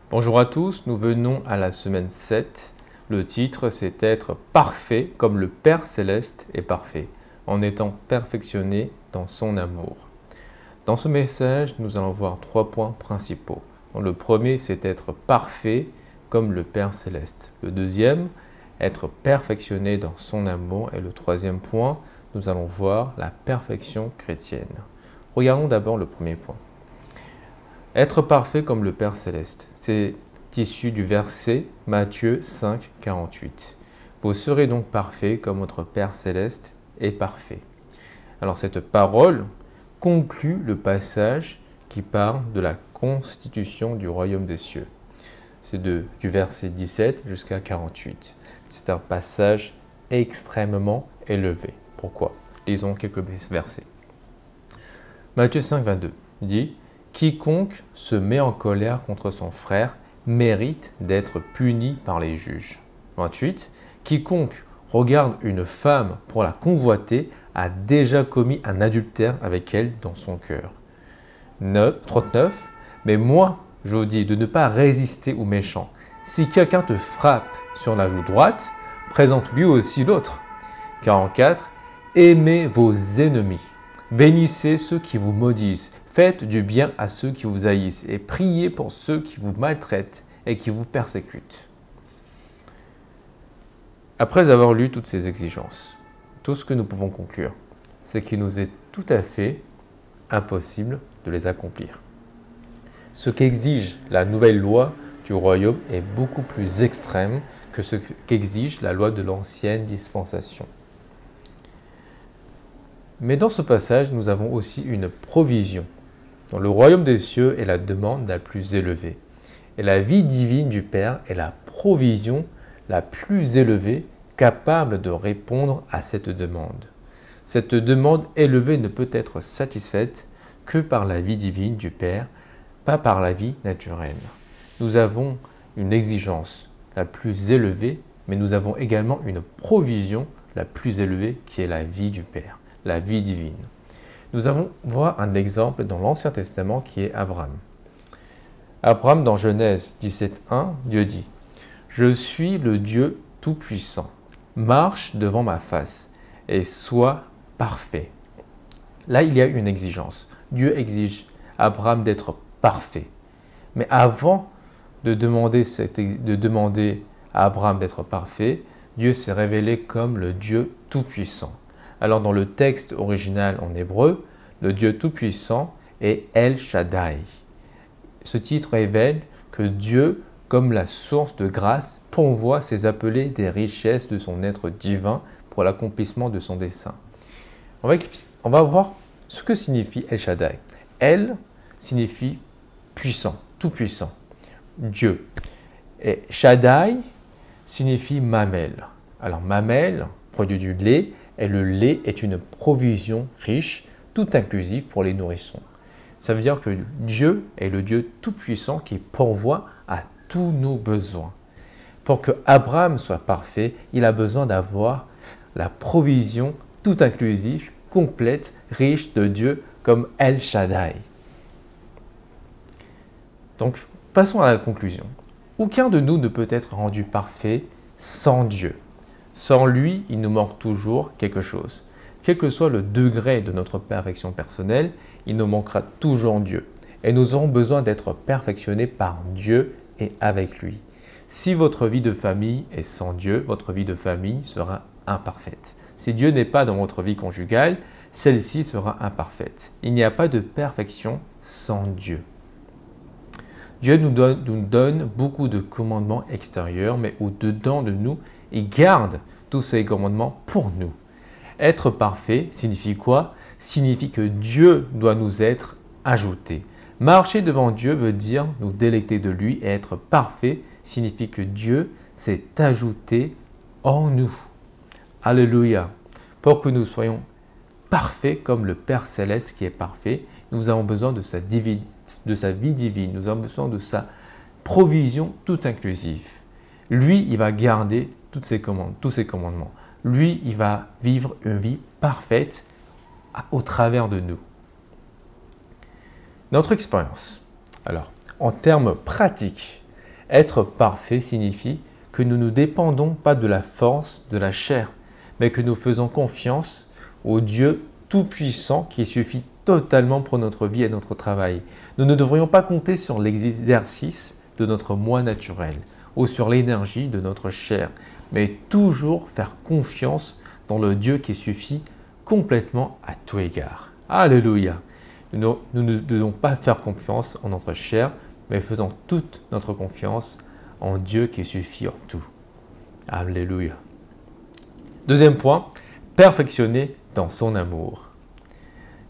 Bonjour à tous, nous venons à la semaine 7. Le titre, c'est être parfait comme le Père Céleste est parfait, en étant perfectionné dans son amour. Dans ce message, nous allons voir 3 points principaux. Le premier, c'est être parfait comme le Père Céleste. Le deuxième, être perfectionné dans son amour. Et le troisième point, nous allons voir la perfection chrétienne. Regardons d'abord le premier point. Être parfait comme le Père Céleste, c'est issu du verset Matthieu 5, 48. Vous serez donc parfaits comme votre Père Céleste est parfait. Alors cette parole conclut le passage qui parle de la constitution du royaume des cieux. C'est du verset 17 jusqu'à 48. C'est un passage extrêmement élevé. Pourquoi? Lisons quelques versets. Matthieu 5, 22 dit « Quiconque se met en colère contre son frère mérite d'être puni par les juges. » 28. « Quiconque regarde une femme pour la convoiter a déjà commis un adultère avec elle dans son cœur. » 39. « Mais moi, je vous dis de ne pas résister aux méchants. Si quelqu'un te frappe sur la joue droite, présente lui aussi l'autre. » 44. « Aimez vos ennemis. Bénissez ceux qui vous maudissent, faites du bien à ceux qui vous haïssent et priez pour ceux qui vous maltraitent et qui vous persécutent. » Après avoir lu toutes ces exigences, tout ce que nous pouvons conclure, c'est qu'il nous est tout à fait impossible de les accomplir. Ce qu'exige la nouvelle loi du royaume est beaucoup plus extrême que ce qu'exige la loi de l'ancienne dispensation. Mais dans ce passage, nous avons aussi une provision. Dans le royaume des cieux est la demande la plus élevée. Et la vie divine du Père est la provision la plus élevée capable de répondre à cette demande. Cette demande élevée ne peut être satisfaite que par la vie divine du Père, pas par la vie naturelle. Nous avons une exigence la plus élevée, mais nous avons également une provision la plus élevée qui est la vie du Père, la vie divine. Nous allons voir un exemple dans l'Ancien Testament qui est Abraham. Abraham, dans Genèse 17.1, Dieu dit « Je suis le Dieu Tout-Puissant, marche devant ma face et sois parfait. » Là, il y a une exigence. Dieu exige à Abraham d'être parfait. Mais avant de demander à Abraham d'être parfait, Dieu s'est révélé comme le Dieu Tout-Puissant. Alors dans le texte original en hébreu, le Dieu Tout-Puissant est El Shaddai. Ce titre révèle que Dieu, comme la source de grâce, pourvoit ses appelés des richesses de son être divin pour l'accomplissement de son dessein. On va voir ce que signifie El Shaddai. El signifie puissant, tout-puissant, Dieu. Et Shaddai signifie mamelle. Alors mamelle, produit du lait, et le lait est une provision riche, tout inclusive pour les nourrissons. Ça veut dire que Dieu est le Dieu tout-puissant qui pourvoit à tous nos besoins. Pour que Abraham soit parfait, il a besoin d'avoir la provision tout inclusive, complète, riche de Dieu comme El Shaddai. Donc, passons à la conclusion. Aucun de nous ne peut être rendu parfait sans Dieu. Sans lui, il nous manque toujours quelque chose. Quel que soit le degré de notre perfection personnelle, il nous manquera toujours Dieu. Et nous aurons besoin d'être perfectionnés par Dieu et avec lui. Si votre vie de famille est sans Dieu, votre vie de famille sera imparfaite. Si Dieu n'est pas dans votre vie conjugale, celle-ci sera imparfaite. Il n'y a pas de perfection sans Dieu. Dieu nous donne beaucoup de commandements extérieurs, mais au-dedans de nous, il garde tous ces commandements pour nous. Être parfait signifie quoi? Signifie que Dieu doit nous être ajouté. Marcher devant Dieu veut dire nous délecter de lui et être parfait signifie que Dieu s'est ajouté en nous. Alléluia! Pour que nous soyons parfaits comme le Père Céleste qui est parfait, nous avons besoin de sa vie divine, nous avons besoin de sa provision tout inclusive. Lui, il va garder tous ses commandements. Lui, il va vivre une vie parfaite au travers de nous. Notre expérience. Alors, en termes pratiques, Être parfait signifie que nous ne dépendons pas de la force de la chair, mais que nous faisons confiance au Dieu Tout-Puissant qui suffit totalement pour notre vie et notre travail. Nous ne devrions pas compter sur l'exercice de notre moi naturel ou sur l'énergie de notre chair, mais toujours faire confiance dans le Dieu qui suffit complètement à tout égard. Alléluia! Nous ne devons pas faire confiance en notre chair, mais faisons toute notre confiance en Dieu qui suffit en tout. Alléluia! Deuxième point, perfectionner dans son amour.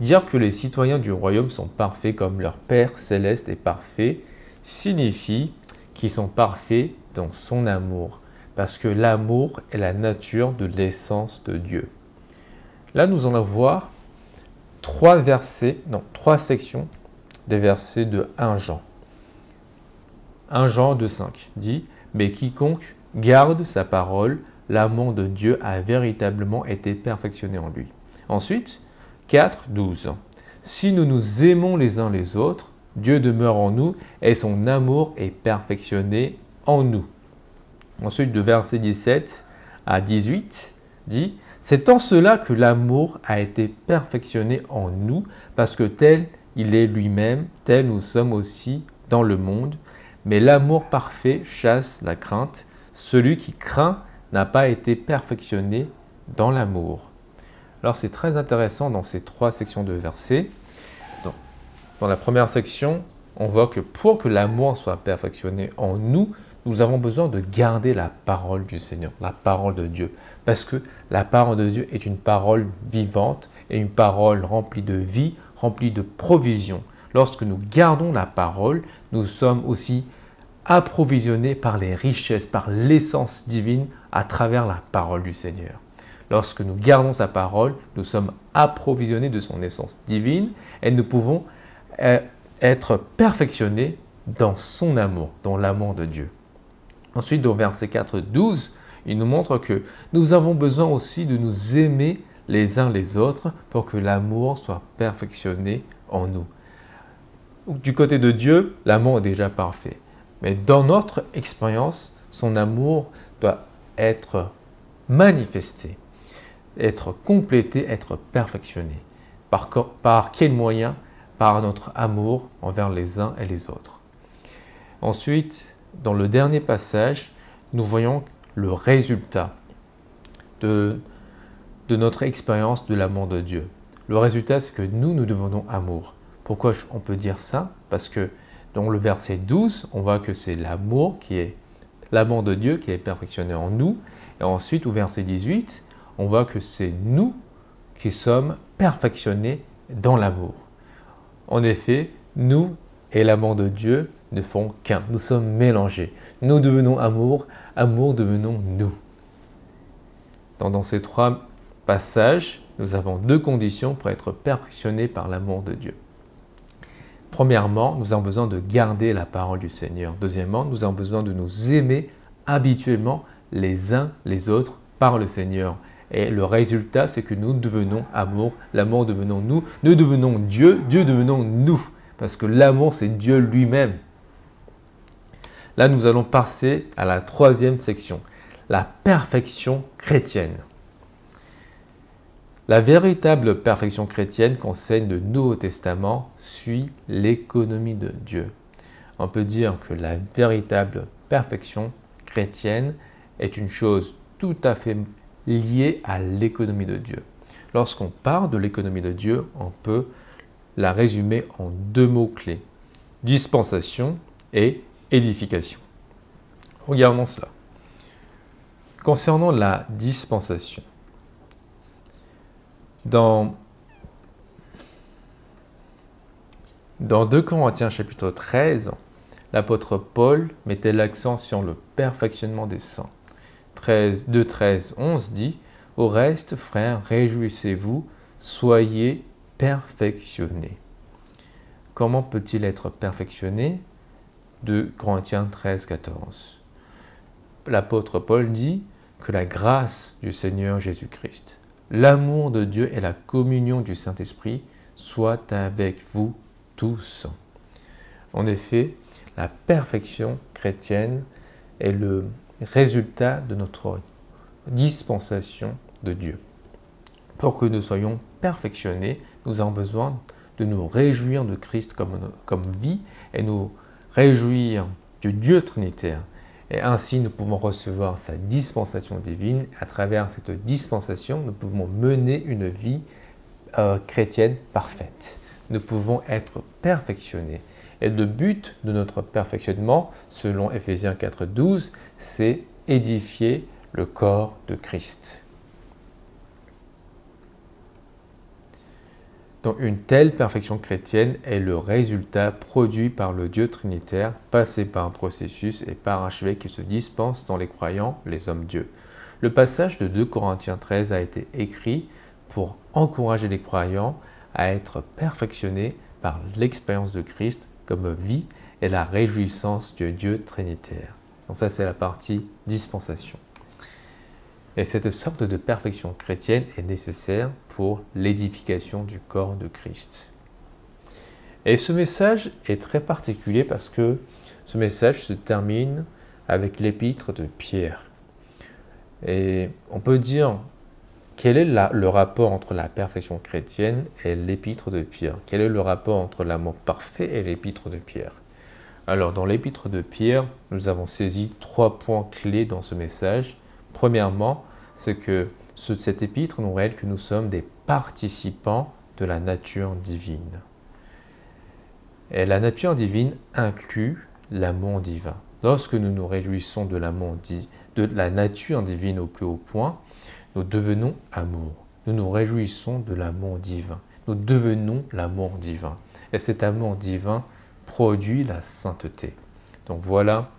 Dire que les citoyens du royaume sont parfaits comme leur Père céleste est parfait signifie qu'ils sont parfaits dans son amour, parce que l'amour est la nature de l'essence de Dieu. Là, nous allons voir trois sections des versets de 1 Jean. 1 Jean 2,5 dit « Mais quiconque garde sa parole, l'amour de Dieu a véritablement été perfectionné en lui. » Ensuite, 4,12 « Si nous nous aimons les uns les autres, Dieu demeure en nous et son amour est perfectionné en nous. » Ensuite, de versets 17 à 18 dit « C'est en cela que l'amour a été perfectionné en nous, parce que tel il est lui-même, tel nous sommes aussi dans le monde. Mais l'amour parfait chasse la crainte. Celui qui craint n'a pas été perfectionné dans l'amour. » Alors c'est très intéressant dans ces trois sections de versets. Dans la première section, on voit que pour que l'amour soit perfectionné en nous, nous avons besoin de garder la parole du Seigneur, la parole de Dieu. Parce que la parole de Dieu est une parole vivante et une parole remplie de vie, remplie de provision. Lorsque nous gardons la parole, nous sommes aussi approvisionnés par les richesses, par l'essence divine à travers la parole du Seigneur. Lorsque nous gardons sa parole, nous sommes approvisionnés de son essence divine et nous pouvons être perfectionnés dans son amour, dans l'amour de Dieu. Ensuite, dans versets 4-12, il nous montre que nous avons besoin aussi de nous aimer les uns les autres pour que l'amour soit perfectionné en nous. Du côté de Dieu, l'amour est déjà parfait. Mais dans notre expérience, son amour doit être manifesté, être complété, être perfectionné. Par quel moyen? Par notre amour envers les uns et les autres. Ensuite, dans le dernier passage, nous voyons le résultat de notre expérience de l'amour de Dieu. Le résultat, c'est que nous devenons amour. Pourquoi on peut dire ça? Parce que dans le verset 12, on voit que c'est l'amour l'amour de Dieu qui est perfectionné en nous. Et ensuite, au verset 18, on voit que c'est nous qui sommes perfectionnés dans l'amour. En effet, nous et l'amour de Dieu ne font qu'un. Nous sommes mélangés. Nous devenons amour, amour devenons nous. Dans ces trois passages, nous avons deux conditions pour être perfectionnés par l'amour de Dieu. Premièrement, nous avons besoin de garder la parole du Seigneur. Deuxièmement, nous avons besoin de nous aimer habituellement les uns les autres par le Seigneur. Et le résultat, c'est que nous devenons amour, l'amour devenons nous, nous devenons Dieu, Dieu devenons nous. Parce que l'amour, c'est Dieu lui-même. Là, nous allons passer à la troisième section, la perfection chrétienne. La véritable perfection chrétienne qu'enseigne le Nouveau Testament suit l'économie de Dieu. On peut dire que la véritable perfection chrétienne est une chose tout à fait liée à l'économie de Dieu. Lorsqu'on parle de l'économie de Dieu, on peut la résumer en deux mots-clés, dispensation et édification. Regardons cela. Concernant la dispensation, dans 2 Corinthiens chapitre 13, l'apôtre Paul mettait l'accent sur le perfectionnement des saints. 2:13-11 dit « Au reste, frères, réjouissez-vous, soyez perfectionnés. » Comment peut-il être perfectionné? 2 Corinthiens 13-14. L'apôtre Paul dit que la grâce du Seigneur Jésus-Christ, l'amour de Dieu et la communion du Saint-Esprit soient avec vous tous. En effet, la perfection chrétienne est le résultat de notre dispensation de Dieu. Pour que nous soyons perfectionnés, nous avons besoin de nous réjouir de Christ comme vie et nous réjouir du Dieu trinitaire. Et ainsi, nous pouvons recevoir sa dispensation divine. À travers cette dispensation, nous pouvons mener une vie chrétienne parfaite. Nous pouvons être perfectionnés. Et le but de notre perfectionnement, selon Éphésiens 4,12, c'est édifier le corps de Christ. Donc une telle perfection chrétienne est le résultat produit par le Dieu trinitaire, passé par un processus et parachevé qui se dispense dans les croyants, les hommes-dieux. Le passage de 2 Corinthiens 13 a été écrit pour encourager les croyants à être perfectionnés par l'expérience de Christ comme vie et la réjouissance du Dieu trinitaire. Donc ça, c'est la partie dispensation. Et cette sorte de perfection chrétienne est nécessaire pour l'édification du corps de Christ. Et ce message est très particulier parce que ce message se termine avec l'épître de Pierre. Et on peut dire, quel est le rapport entre la perfection chrétienne et l'épître de Pierre? Quel est le rapport entre l'amour parfait et l'épître de Pierre? Alors, dans l'épître de Pierre, nous avons saisi 3 points clés dans ce message. Premièrement, c'est que cet épître nous révèle que nous sommes des participants de la nature divine. Et la nature divine inclut l'amour divin. Lorsque nous nous réjouissons de la nature divine au plus haut point, nous devenons amour. Nous nous réjouissons de l'amour divin. Nous devenons l'amour divin. Et cet amour divin produit la sainteté. Donc voilà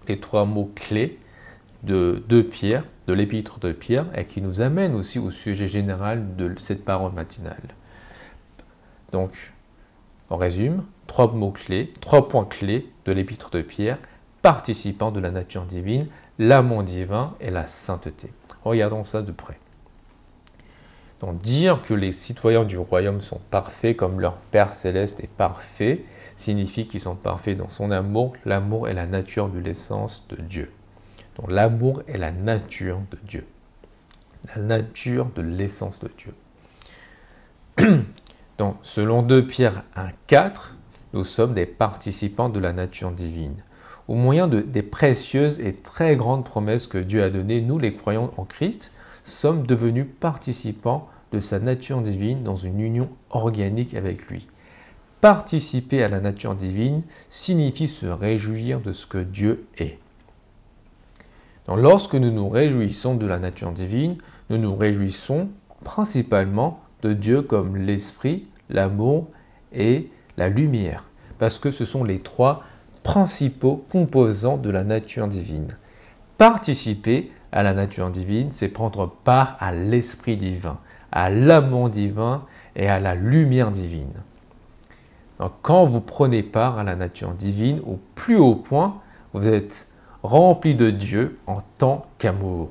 les 3 mots clés de Pierre, de l'épître de Pierre, et qui nous amène aussi au sujet général de cette parole matinale. Donc, on résume, 3 points clés de l'épître de Pierre, participant de la nature divine, l'amour divin et la sainteté. Regardons ça de près. Donc, dire que les citoyens du royaume sont parfaits comme leur Père céleste est parfait, signifie qu'ils sont parfaits dans son amour. L'amour est la nature de l'essence de Dieu. Donc l'amour est la nature de Dieu. La nature de l'essence de Dieu. Donc selon 2 Pierre 1,4, nous sommes des participants de la nature divine. Au moyen des précieuses et très grandes promesses que Dieu a données, nous les croyants en Christ sommes devenus participants de sa nature divine dans une union organique avec lui. Participer à la nature divine signifie se réjouir de ce que Dieu est. Donc, lorsque nous nous réjouissons de la nature divine, nous nous réjouissons principalement de Dieu comme l'esprit, l'amour et la lumière, parce que ce sont les 3 principaux composants de la nature divine. Participer à la nature divine, c'est prendre part à l'esprit divin, à l'amour divin et à la lumière divine. Donc, quand vous prenez part à la nature divine, au plus haut point, vous êtes rempli de Dieu en tant qu'amour.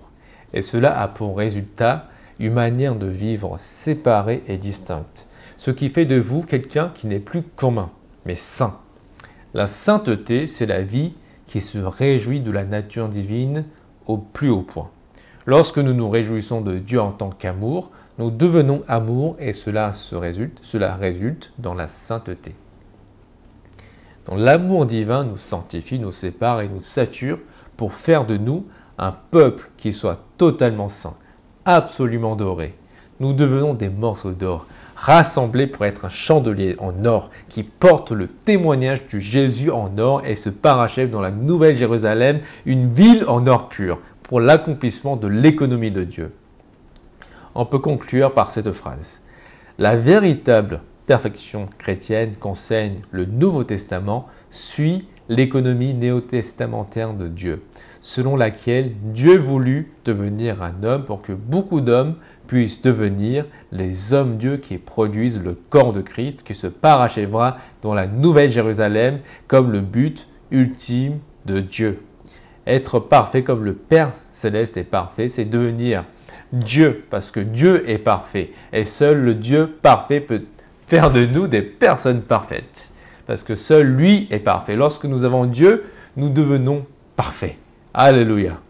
Et cela a pour résultat une manière de vivre séparée et distincte. Ce qui fait de vous quelqu'un qui n'est plus commun, mais saint. La sainteté, c'est la vie qui se réjouit de la nature divine au plus haut point. Lorsque nous nous réjouissons de Dieu en tant qu'amour, nous devenons amour et cela résulte dans la sainteté. Donc, l'amour divin nous sanctifie, nous sépare et nous sature pour faire de nous un peuple qui soit totalement saint, absolument doré. Nous devenons des morceaux d'or, rassemblés pour être un chandelier en or qui porte le témoignage du Jésus en or et se parachève dans la Nouvelle Jérusalem, une ville en or pur, pour l'accomplissement de l'économie de Dieu. On peut conclure par cette phrase. La véritable perfection chrétienne qu'enseigne le Nouveau Testament suit l'économie néo-testamentaire de Dieu, selon laquelle Dieu voulut devenir un homme pour que beaucoup d'hommes puissent devenir les hommes-dieux qui produisent le corps de Christ, qui se parachèvera dans la Nouvelle Jérusalem comme le but ultime de Dieu. Être parfait comme le Père céleste est parfait, c'est devenir Dieu, parce que Dieu est parfait. Et seul le Dieu parfait peut faire de nous des personnes parfaites. Parce que seul lui est parfait. Lorsque nous avons Dieu, nous devenons parfaits. Alléluia.